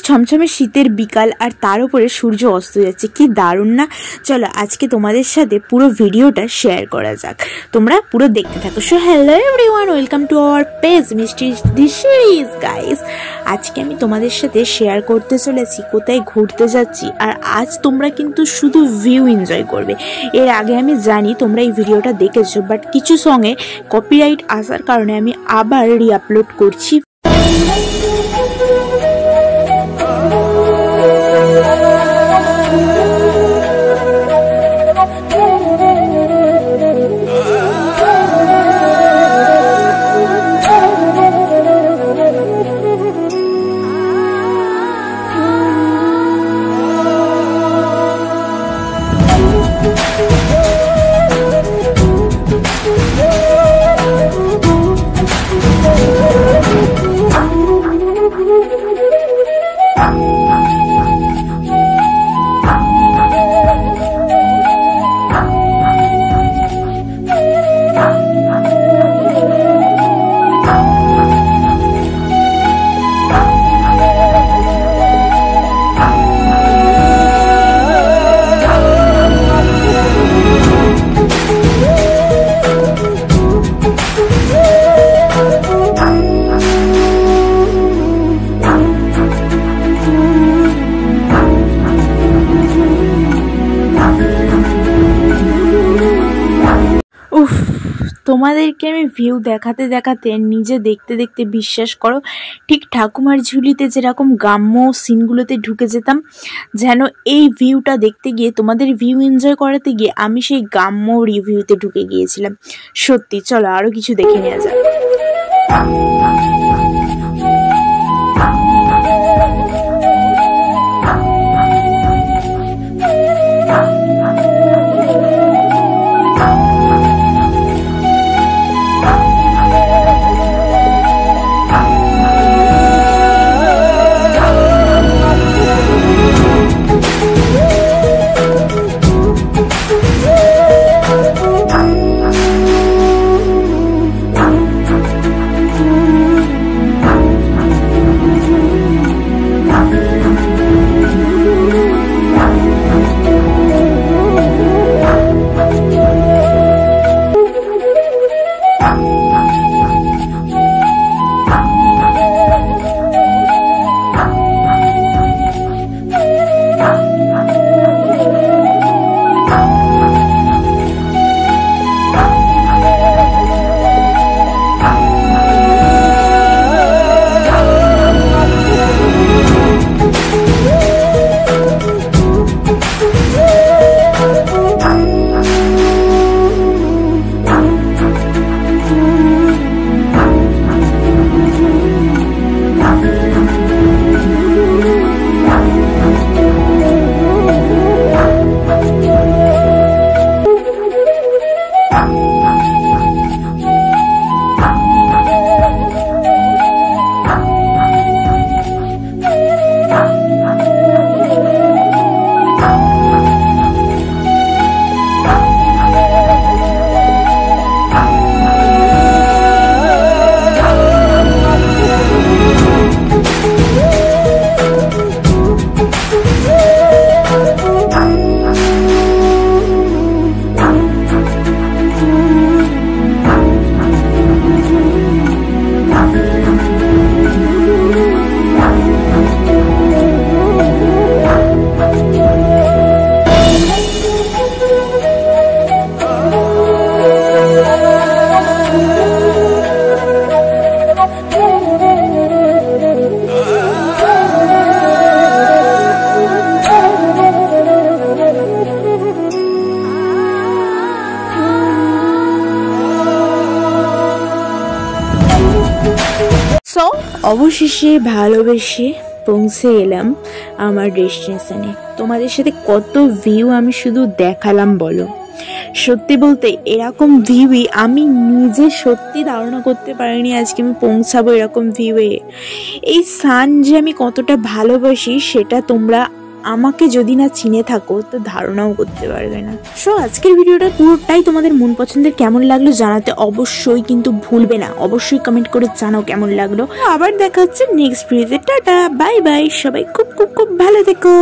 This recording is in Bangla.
ছমছমে শীতের বিকাল আর তার উপরে সূর্য অস্ত যাচ্ছে, কি দারুণ না। চলো আজকে তোমাদের সাথে পুরো ভিডিওটা শেয়ার করা যাক, তোমরা পুরো দেখতে থাকো। So hello everyone, welcome to our page মিষ্টি দি সিরিজ গাইস। আজকে আমি তোমাদের সাথে শেয়ার করতে চলেছি কোথায় ঘুরতে যাচ্ছি, আর আজ তোমরা কিন্তু শুধু ভিউ এনজয় করবে। এর আগে আমি জানি তোমরা এই ভিডিওটা দেখেছো, বাট কিছু সঙ্গে কপিরাইট আসার কারণে আমি আবার রিআপলোড করছি। তোমাদেরকে আমি ভিউ দেখাতে দেখাতে নিজে দেখতে দেখতে বিশ্বাস করো ঠিক ঠাকুমার ঝুলিতে যেরকম গ্রাম্য সিনগুলোতে ঢুকে যেতাম, যেন এই ভিউটা দেখতে গিয়ে তোমাদের ভিউ এনজয় করাতে গিয়ে আমি সেই গ্রাম্য রিভিউতে ঢুকে গিয়েছিলাম। সত্যি, চলো আরো কিছু দেখে নেওয়া যাক। অবশেষে ভালোবেসে পৌঁছে এলাম আমার ডেস্টিনেশনে। তোমাদের সাথে কত ভিউ আমি শুধু দেখালাম বলো। সত্যি বলতে এরকম ভিউই আমি নিজে সত্যি ধারণা করতে পারিনি আজকে আমি পৌঁছাবো এরকম ভিউয়ে। এই সান যে আমি কতটা ভালোবাসি সেটা তোমরা আমাকে যদি না চিনে থাকো তো ধারণাও করতে পারবে না। সো আজকের ভিডিওটা পুরোটাই তোমাদের মন পছন্দের, কেমন লাগলো জানাতে অবশ্যই কিন্তু ভুলবে না, অবশ্যই কমেন্ট করে জানাও কেমন লাগলো। আবার দেখা হচ্ছে নেক্সট ভিডিওতে। টাটা, বাই বাই, সবাই খুব খুব খুব ভালো থেকো।